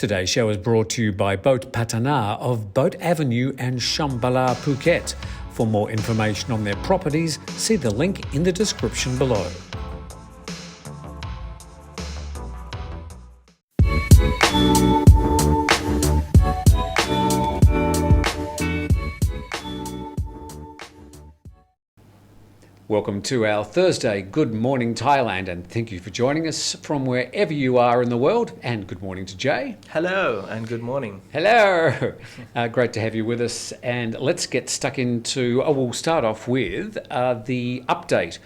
Today's show is brought to you by Boat Patana of Boat Avenue and Shambhala, Phuket. For more information on their properties, see the link in the description below. Welcome to our Thursday Good Morning Thailand, and thank you for joining us from wherever you are in the world. And good morning to Jay. Hello and good morning. Hello. Great to have you with us. And let's get stuck into, we'll start off with the update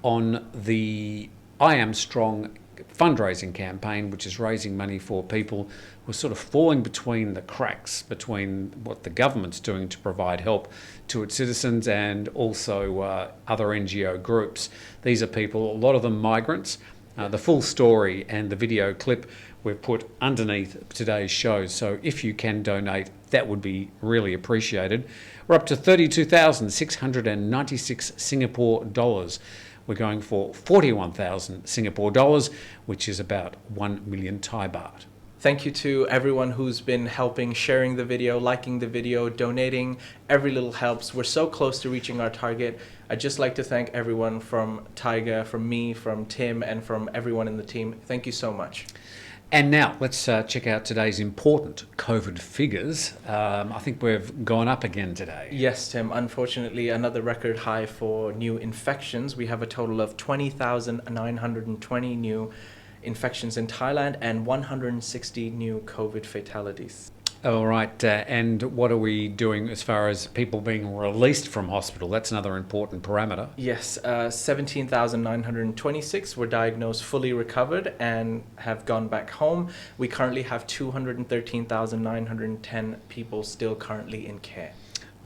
on the I Am Strong fundraising campaign, which is raising money for people who are sort of falling between the cracks between what the government's doing to provide help to its citizens and also other NGO groups. These are people, a lot of them migrants. The full story and the video clip we've put underneath today's show. So if you can donate, that would be really appreciated. We're up to 32,696 Singapore dollars. We're going for 41,000 Singapore dollars, which is about 1 million Thai baht. Thank you to everyone who's been helping, sharing the video, liking the video, donating. Every little helps. We're so close to reaching our target. I'd just like to thank everyone from Thaiger, from me, from Tim, and from everyone in the team. Thank you so much. And now let's check out today's important COVID figures. I think we've gone up again today. Yes, Tim. Unfortunately, another record high for new infections. We have a total of 20,920 new infections in Thailand and 160 new COVID fatalities. All right. And what are we doing as far as people being released from hospital? That's another important parameter. Yes, 17,926 were diagnosed fully recovered and have gone back home. We currently have 213,910 people still currently in care.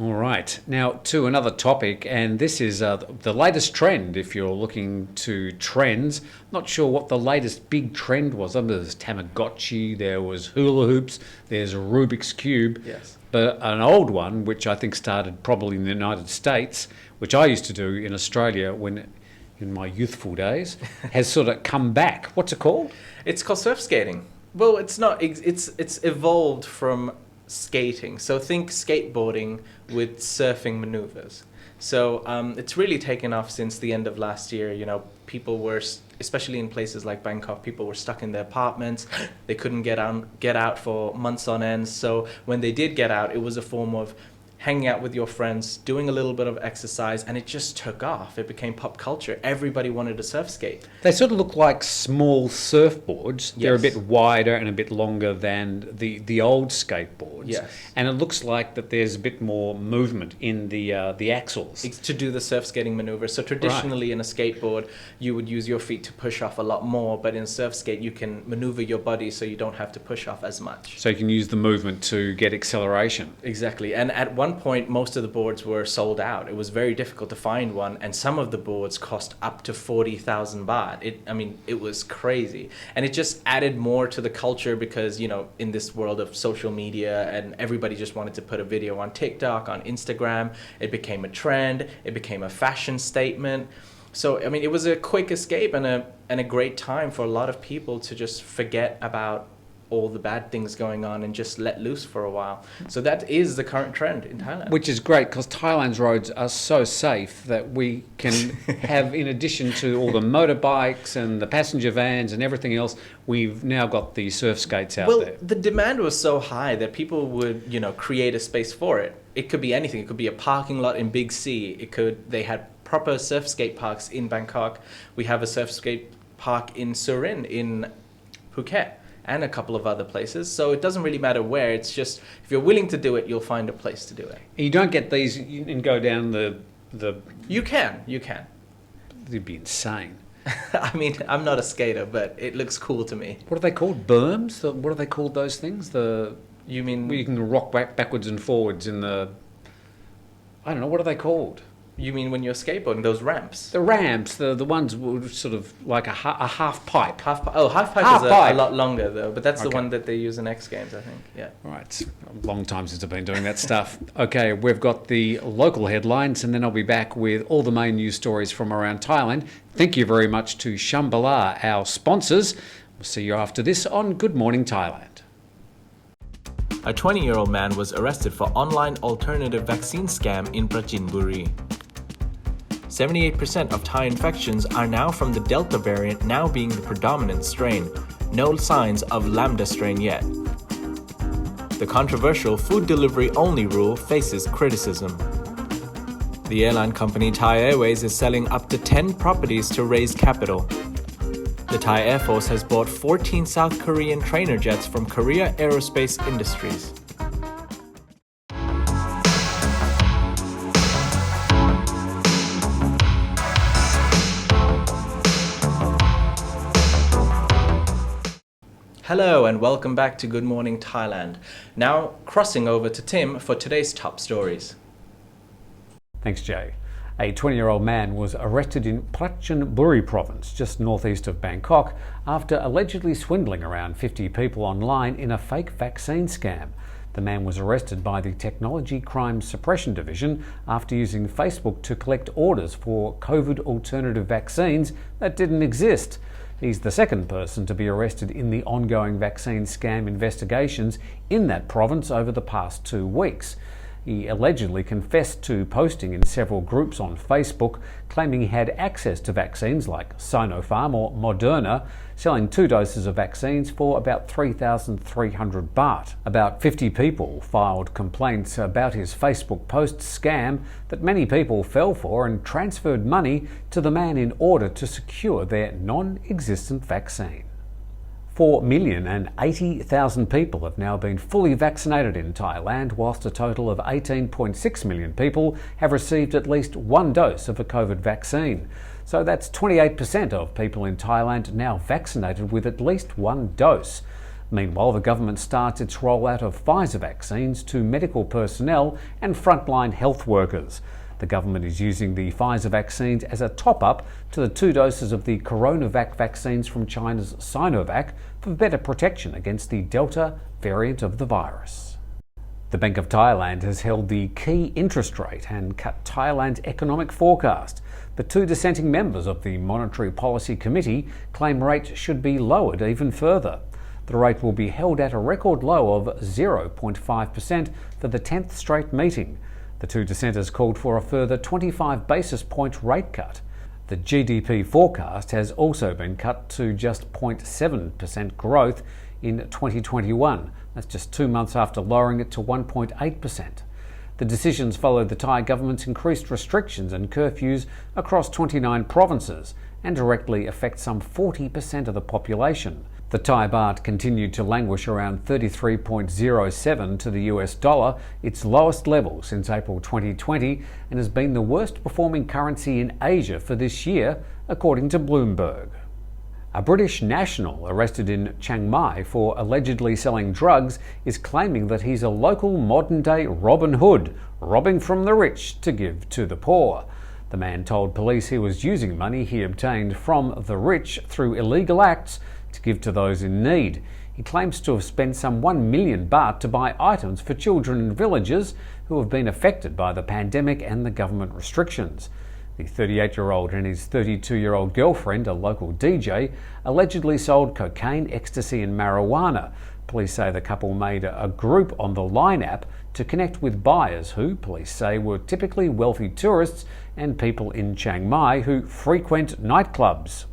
All right. Now to another topic, and this is the latest trend. If you're looking to trends, not sure what the latest big trend was. There's Tamagotchi, there was hula hoops, there's Rubik's Cube. Yes. But an old one, which I think started probably in the United States, which I used to do in Australia in my youthful days, has sort of come back. What's it called? It's called surf skating. Well, it's not. It's evolved from skating. So think skateboarding with surfing maneuvers. So it's really taken off since the end of last year. You know, people were, especially in places like Bangkok, people were stuck in their apartments. They couldn't get out for months on end. So when they did get out, it was a form of hanging out with your friends, doing a little bit of exercise, and it just took off. It became pop culture. Everybody wanted to surf skate. They sort of look like small surfboards. They're a bit wider and a bit longer than the old skateboards. Yes. And it looks like that there's a bit more movement in the axles. It's to do the surf skating maneuver. So traditionally in a skateboard, you would use your feet to push off a lot more, but in surf skate, you can maneuver your body so you don't have to push off as much. So you can use the movement to get acceleration. Exactly. And at one point, most of the boards were sold out. It was very difficult to find one, and some of the boards cost up to 40,000 baht. It was crazy. And it just added more to the culture because, you know, in this world of social media, and everybody just wanted to put a video on TikTok, on Instagram. It became a trend. It became a fashion statement. So, I mean, it was a quick escape and a great time for a lot of people to just forget about all the bad things going on and just let loose for a while. So that is the current trend in Thailand. Which is great because Thailand's roads are so safe that we can have, in addition to all the motorbikes and the passenger vans and everything else, we've now got the surf skates out there. Well, the demand was so high that people would, you know, create a space for it. It could be anything. It could be a parking lot in Big C. They had proper surf skate parks in Bangkok. We have a surf skate park in Surin, in Phuket, and a couple of other places. So it doesn't really matter where. It's just, if you're willing to do it, you'll find a place to do it. You don't get these and go down the... You can. It'd be insane. I mean, I'm not a skater, but it looks cool to me. What are they called? Berms? What are they called, those things? You mean... Where you can rock backwards and forwards in the... I don't know, what are they called? You mean when you're skateboarding, those ramps? The ramps, the ones were sort of like a half pipe. Half pipe is a lot longer though, but that's the one that they use in X Games, I think. Yeah. Right. It's a long time since I've been doing that stuff. Okay, we've got the local headlines, and then I'll be back with all the main news stories from around Thailand. Thank you very much to Shambhala, our sponsors. We'll see you after this on Good Morning Thailand. A 20-year-old man was arrested for online alternative vaccine scam in Prachin Buri. 78% of Thai infections are now from the Delta variant, now being the predominant strain. No signs of Lambda strain yet. The controversial food delivery only rule faces criticism. The airline company Thai Airways is selling up to 10 properties to raise capital. The Thai Air Force has bought 14 South Korean trainer jets from Korea Aerospace Industries. Hello and welcome back to Good Morning Thailand. Now crossing over to Tim for today's top stories. Thanks, Jay. A 20-year-old man was arrested in Prachin Buri province, just northeast of Bangkok, after allegedly swindling around 50 people online in a fake vaccine scam. The man was arrested by the Technology Crime Suppression Division after using Facebook to collect orders for COVID alternative vaccines that didn't exist. He's the second person to be arrested in the ongoing vaccine scam investigations in that province over the past 2 weeks. He allegedly confessed to posting in several groups on Facebook, claiming he had access to vaccines like Sinopharm or Moderna, selling 2 doses of vaccines for about 3,300 baht. About 50 people filed complaints about his Facebook post scam that many people fell for and transferred money to the man in order to secure their non-existent vaccine. 4,080,000 people have now been fully vaccinated in Thailand, whilst a total of 18.6 million people have received at least 1 dose of a COVID vaccine. So that's 28% of people in Thailand now vaccinated with at least 1 dose. Meanwhile, the government starts its rollout of Pfizer vaccines to medical personnel and frontline health workers. The government is using the Pfizer vaccines as a top-up to the 2 doses of the CoronaVac vaccines from China's Sinovac for better protection against the Delta variant of the virus. The Bank of Thailand has held the key interest rate and cut Thailand's economic forecast, but 2 dissenting members of the Monetary Policy Committee claim rates should be lowered even further. The rate will be held at a record low of 0.5% for the 10th straight meeting. The 2 dissenters called for a further 25 basis point rate cut. The GDP forecast has also been cut to just 0.7% growth in 2021. That's just 2 months after lowering it to 1.8%. The decisions followed the Thai government's increased restrictions and curfews across 29 provinces and directly affect some 40% of the population. The Thai baht continued to languish around 33.07 to the US dollar, its lowest level since April 2020, and has been the worst performing currency in Asia for this year, according to Bloomberg. A British national arrested in Chiang Mai for allegedly selling drugs is claiming that he's a local modern-day Robin Hood, robbing from the rich to give to the poor. The man told police he was using money he obtained from the rich through illegal acts to give to those in need. He claims to have spent some 1 million baht to buy items for children in villages who have been affected by the pandemic and the government restrictions. The 38-year-old and his 32-year-old girlfriend, a local DJ, allegedly sold cocaine, ecstasy and marijuana. Police say the couple made a group on the Line app to connect with buyers who, police say, were typically wealthy tourists and people in Chiang Mai who frequent nightclubs.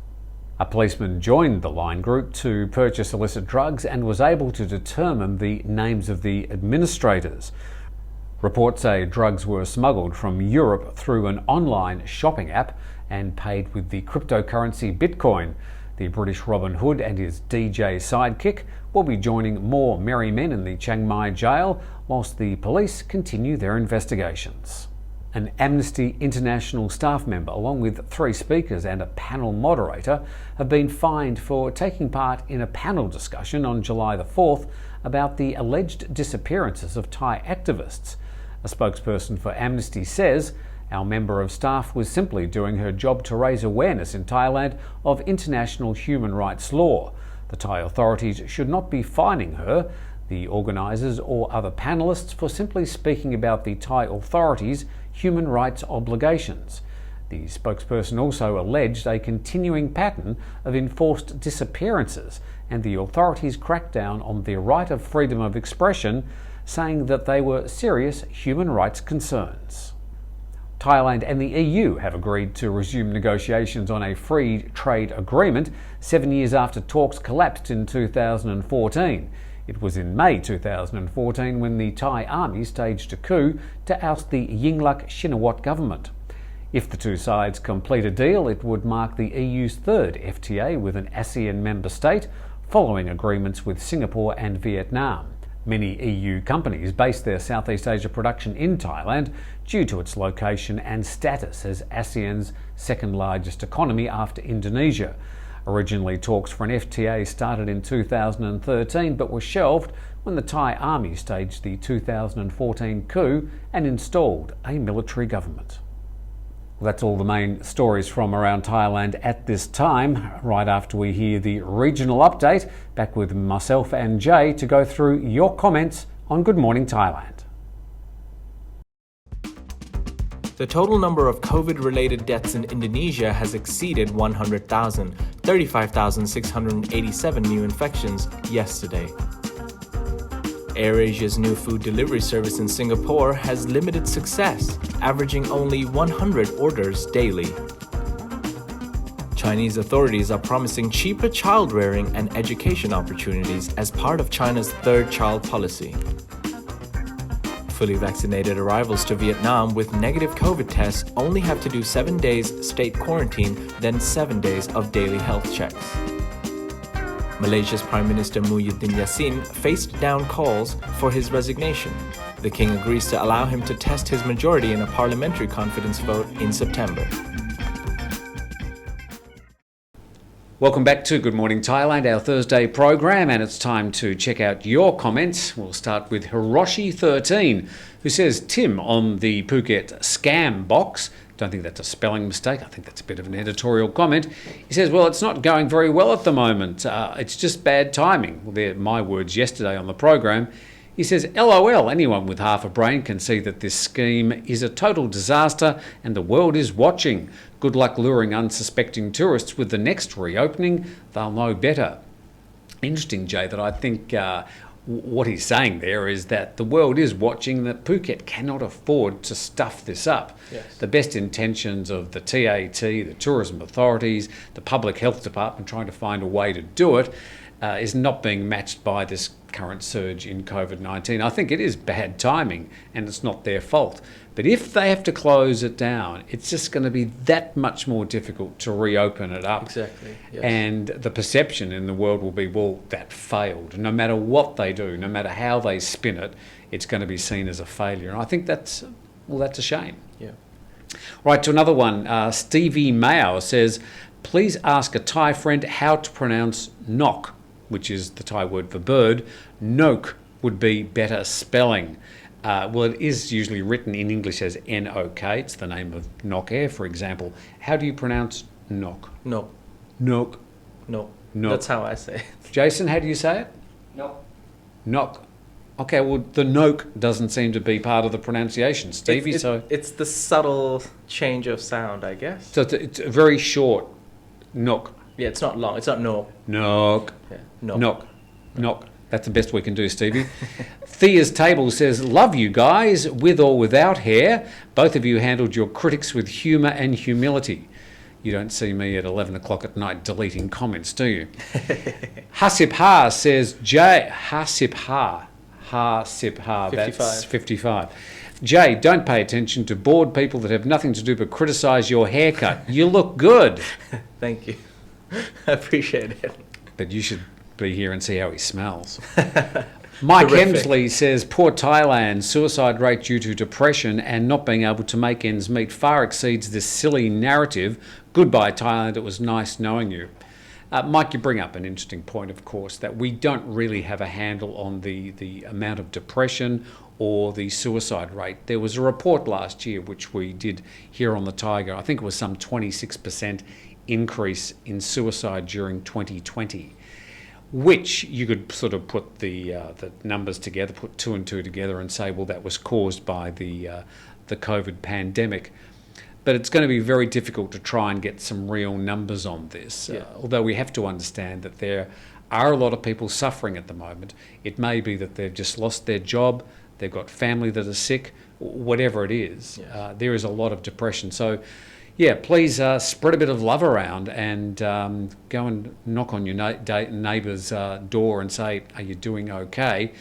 A policeman joined the Line group to purchase illicit drugs and was able to determine the names of the administrators. Reports say drugs were smuggled from Europe through an online shopping app and paid with the cryptocurrency Bitcoin. The British Robin Hood and his DJ sidekick will be joining more merry men in the Chiang Mai jail whilst the police continue their investigations. An Amnesty International staff member, along with 3 speakers and a panel moderator, have been fined for taking part in a panel discussion on July the 4th about the alleged disappearances of Thai activists. A spokesperson for Amnesty says, "Our member of staff was simply doing her job to raise awareness in Thailand of international human rights law. The Thai authorities should not be fining her, the organisers or other panellists for simply speaking about the Thai authorities' human rights obligations." The spokesperson also alleged a continuing pattern of enforced disappearances and the authorities' crackdown on their right of freedom of expression, saying that they were serious human rights concerns. Thailand and the EU have agreed to resume negotiations on a free trade agreement 7 years after talks collapsed in 2014. It was in May 2014 when the Thai army staged a coup to oust the Yingluck Shinawatra government. If the two sides complete a deal, it would mark the EU's third FTA with an ASEAN member state, following agreements with Singapore and Vietnam. Many EU companies base their Southeast Asia production in Thailand due to its location and status as ASEAN's second largest economy after Indonesia. Originally, talks for an FTA started in 2013 but were shelved when the Thai army staged the 2014 coup and installed a military government. Well, that's all the main stories from around Thailand at this time. Right after we hear the regional update, back with myself and Jay to go through your comments on Good Morning Thailand. The total number of COVID-related deaths in Indonesia has exceeded 100,000, 35,687 new infections yesterday. AirAsia's new food delivery service in Singapore has limited success, averaging only 100 orders daily. Chinese authorities are promising cheaper child rearing and education opportunities as part of China's third child policy. Fully vaccinated arrivals to Vietnam with negative COVID tests only have to do 7 days state quarantine, then 7 days of daily health checks. Malaysia's Prime Minister Muhyiddin Yassin faced down calls for his resignation. The king agrees to allow him to test his majority in a parliamentary confidence vote in September. Welcome back to Good Morning Thailand, our Thursday program, and it's time to check out your comments. We'll start with Hiroshi13, who says, Tim on the Phuket scam box. Don't think that's a spelling mistake. I think that's a bit of an editorial comment. He says, well, it's not going very well at the moment. It's just bad timing. Well, they're my words yesterday on the program. He says, LOL, anyone with half a brain can see that this scheme is a total disaster and the world is watching. Good luck luring unsuspecting tourists with the next reopening. They'll know better. Interesting, Jay, that I think what he's saying there is that the world is watching, that Phuket cannot afford to stuff this up. Yes. The best intentions of the TAT, the tourism authorities, the public health department trying to find a way to do it is not being matched by this current surge in COVID-19. I think it is bad timing and it's not their fault. But if they have to close it down, it's just going to be that much more difficult to reopen it up. Exactly. Yes. And the perception in the world will be, well, that failed. No matter what they do, no matter how they spin it, it's going to be seen as a failure. And I think that's a shame. Yeah. Right, to another one. Stevie Mao says, please ask a Thai friend how to pronounce nok, which is the Thai word for bird. Nok would be better spelling. Well, it is usually written in English as N-O-K. It's the name of Nok Air, for example. How do you pronounce nok? No. Nok. No. Nok. That's how I say it. Jason, how do you say it? Nok. Nok. Okay, well, the nok doesn't seem to be part of the pronunciation, Stevie. It's the subtle change of sound, I guess. So it's a very short nok. Yeah, it's not long. It's not no. Nok. Yeah. No. Knock. Knock. That's the best we can do, Stevie. Thea's Table says, love you guys, with or without hair. Both of you handled your critics with humour and humility. You don't see me at 11 o'clock at night deleting comments, do you? Hasip Ha says, Jay, Hasip Ha. Hasip Ha, that's 55. Jay, don't pay attention to bored people that have nothing to do but criticise your haircut. You look good. Thank you. I appreciate it. But you should be here and see how he smells. Mike Terrific. Hemsley says, poor Thailand, suicide rate due to depression and not being able to make ends meet far exceeds this silly narrative. Goodbye, Thailand, it was nice knowing you. Mike, you bring up an interesting point, of course, that we don't really have a handle on the amount of depression or the suicide rate. There was a report last year, which we did here on the Thaiger. I think it was some 26% increase in suicide during 2020. Which you could sort of put the numbers together, put two and two together and say, well, that was caused by the COVID pandemic. But it's going to be very difficult to try and get some real numbers on this, although we have to understand that there are a lot of people suffering at the moment. It may be that they've just lost their job, they've got family that are sick, whatever it is. There is a lot of depression. So, yeah, please spread a bit of love around and go and knock on your neighbour's door and say, are you doing okay?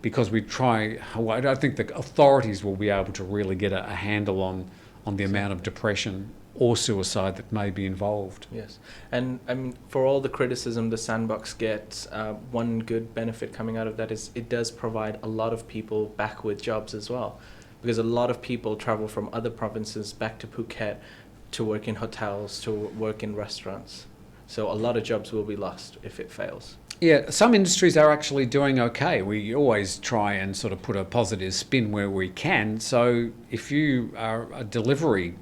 Because I don't think the authorities will be able to really get a handle on the amount of depression or suicide that may be involved. Yes, and I mean, for all the criticism the Sandbox gets, one good benefit coming out of that is it does provide a lot of people back with jobs as well, because a lot of people travel from other provinces back to Phuket to work in hotels, to work in restaurants. So a lot of jobs will be lost if it fails. Yeah, some industries are actually doing okay. We always try and sort of put a positive spin where we can. So if you are a delivery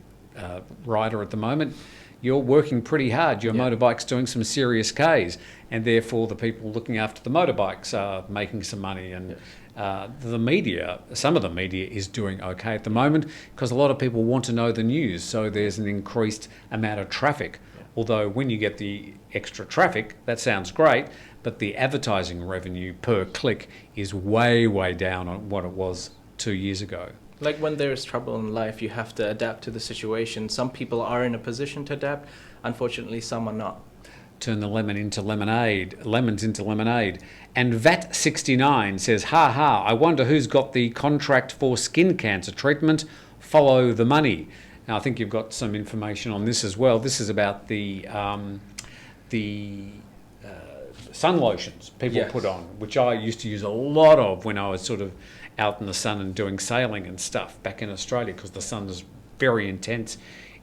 rider at the moment, you're working pretty hard. Your motorbike's doing some serious Ks, and therefore the people looking after the motorbikes are making some money. And the media, some of the media is doing okay at the moment because a lot of people want to know the news. So there's an increased amount of traffic. Although when you get the extra traffic, that sounds great, but the advertising revenue per click is way, way down on what it was 2 years ago. Like when there's trouble in life, you have to adapt to the situation. Some people are in a position to adapt. Unfortunately, some are not. Turn the lemons into lemonade. And VAT69 says, ha ha, I wonder who's got the contract for skin cancer treatment. Follow the money. Now, I think you've got some information on this as well. This is about the sun lotions people put on, which I used to use a lot of when I was sort of out in the sun and doing sailing and stuff back in Australia, because the sun is very intense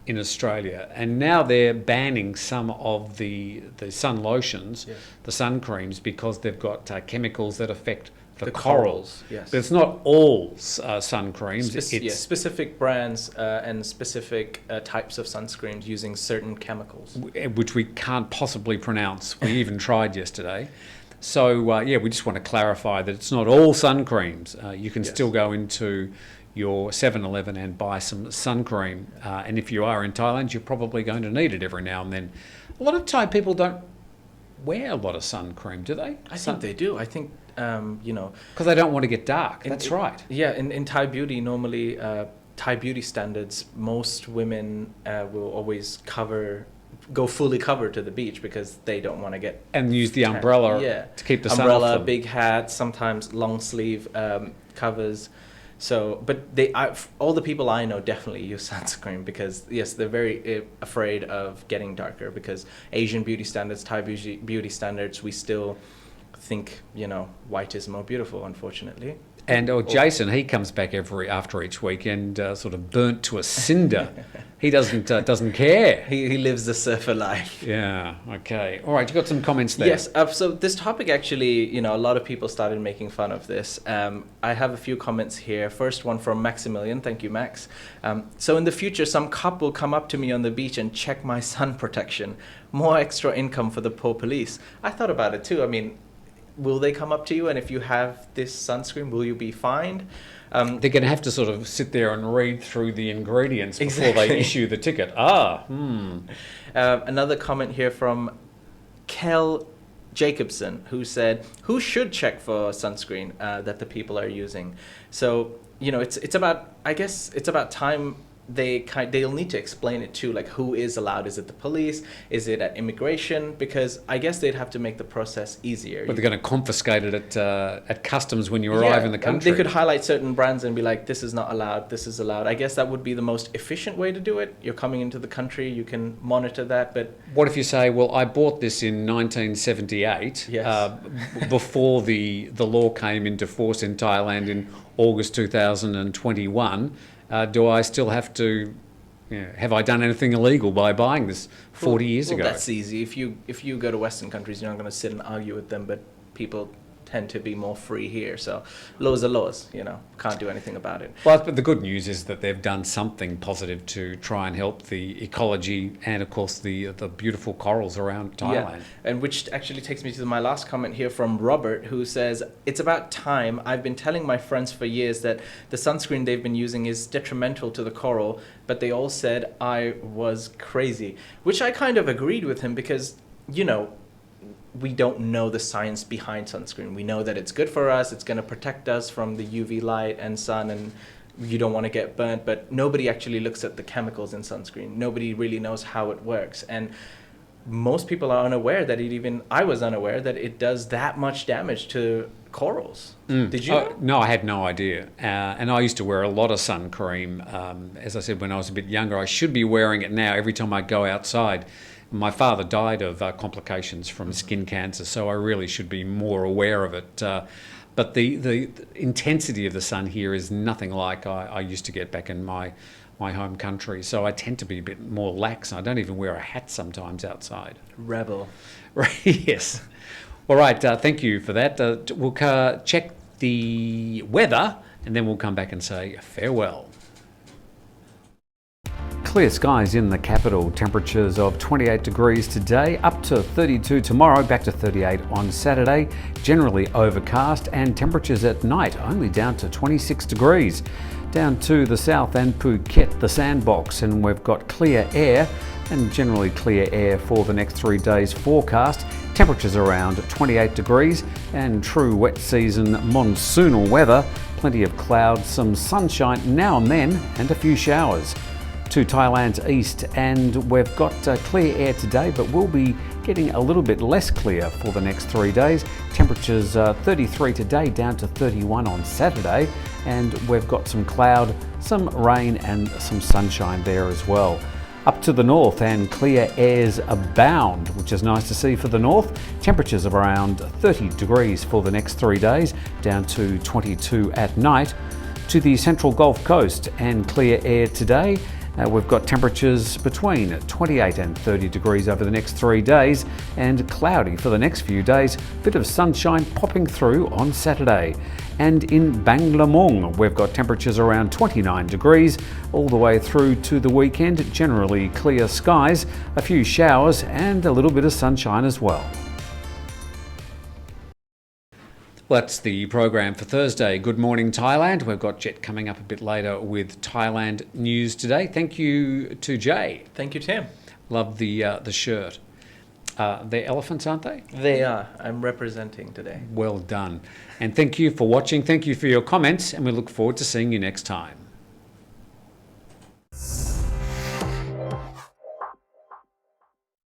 in Australia. And now they're banning some of the sun lotions, the sun creams, because they've got chemicals that affect the corals. Yes. But it's not all sun creams. It's specific brands and specific types of sunscreens using certain chemicals, which we can't possibly pronounce. We even tried yesterday. So, we just want to clarify that it's not all sun creams. You can still go into your 7-Eleven and buy some sun cream. And if you are in Thailand, you're probably going to need it every now and then. A lot of Thai people don't wear a lot of sun cream, do they? I think they do. I think, because they don't want to get dark. That's right. Yeah, in Thai beauty, normally, Thai beauty standards, most women will always go fully covered to the beach because they don't want to get... And use the umbrella to keep the sun off them. Big hat, sometimes long sleeve covers. So, but all the people I know definitely use sunscreen because, yes, they're very afraid of getting darker because Asian beauty standards, Thai beauty standards, we still think, white is more beautiful, unfortunately. And Jason, he comes back after each weekend sort of burnt to a cinder. He doesn't care. He lives the surfer life. Yeah. Okay. All right. You got some comments there. Yes. So this topic actually, a lot of people started making fun of this. I have a few comments here. First one from Maximilian. Thank you, Max. So in the future, some cop will come up to me on the beach and check my sun protection. More extra income for the poor police. I thought about it too. I mean, will they come up to you, and if you have this sunscreen, will you be fined? They're going to have to sort of sit there and read through the ingredients before they issue the ticket. Another comment here from Kel Jacobson, who said, who should check for sunscreen that the people are using? So, it's about time they'll need to explain it too, like who is allowed. Is it the police? Is it at immigration? Because I guess they'd have to make the process easier. But they're going to confiscate it at customs when you arrive in the country. They could highlight certain brands and be like, this is not allowed, this is allowed. I guess that would be the most efficient way to do it. You're coming into the country, you can monitor that. But what if you say, well, I bought this in 1978, before the law came into force in Thailand in August 2021. Do I still have to, have I done anything illegal by buying this 40 years ago? That's easy. If you go to Western countries, you're not going to sit and argue with them, but people tend to be more free here. So lows are lows, you know, can't do anything about it. Well, but the good news is that they've done something positive to try and help the ecology and, of course, the beautiful corals around Thailand. Yeah. And which actually takes me to my last comment here from Robert, who says, it's about time. I've been telling my friends for years that the sunscreen they've been using is detrimental to the coral, but they all said I was crazy, which I kind of agreed with him because, you know, we don't know the science behind sunscreen. We know that it's good for us, it's going to protect us from the UV light and sun, and you don't want to get burnt, but nobody actually looks at the chemicals in sunscreen. Nobody really knows how it works. And most people are unaware that I was unaware that it does that much damage to corals. Did you know? No, I had no idea. And I used to wear a lot of sun cream. As I said, when I was a bit younger, I should be wearing it now every time I go outside. My father died of complications from skin cancer, so I really should be more aware of it. But the intensity of the sun here is nothing like I used to get back in my home country. So I tend to be a bit more lax. I don't even wear a hat sometimes outside. Rebel. Yes. All right, thank you for that. We'll check the weather and then we'll come back and say farewell. Clear skies in the capital, temperatures of 28 degrees today, up to 32 tomorrow, back to 38 on Saturday, generally overcast, and temperatures at night only down to 26 degrees. Down to the south and Phuket, the Sandbox, and we've got clear air and generally clear air for the next 3 days forecast. Temperatures around 28 degrees and true wet season monsoonal weather, plenty of clouds, some sunshine now and then, and a few showers. To Thailand's east, and we've got clear air today, but we'll be getting a little bit less clear for the next 3 days. Temperatures 33 today, down to 31 on Saturday, and we've got some cloud, some rain and some sunshine there as well. Up to the north, and clear airs abound, which is nice to see for the north. Temperatures of around 30 degrees for the next 3 days, down to 22 at night. To the central Gulf Coast, and clear air today. We've got temperatures between 28 and 30 degrees over the next 3 days, and cloudy for the next few days, bit of sunshine popping through on Saturday. And in Bangkok, we've got temperatures around 29 degrees all the way through to the weekend, generally clear skies, a few showers and a little bit of sunshine as well. Well, that's the program for Thursday. Good morning, Thailand. We've got Jet coming up a bit later with Thailand news today. Thank you to Jay. Thank you, Tim. Love the shirt. They're elephants, aren't they? They are. I'm representing today. Well done. And thank you for watching. Thank you for your comments, and we look forward to seeing you next time.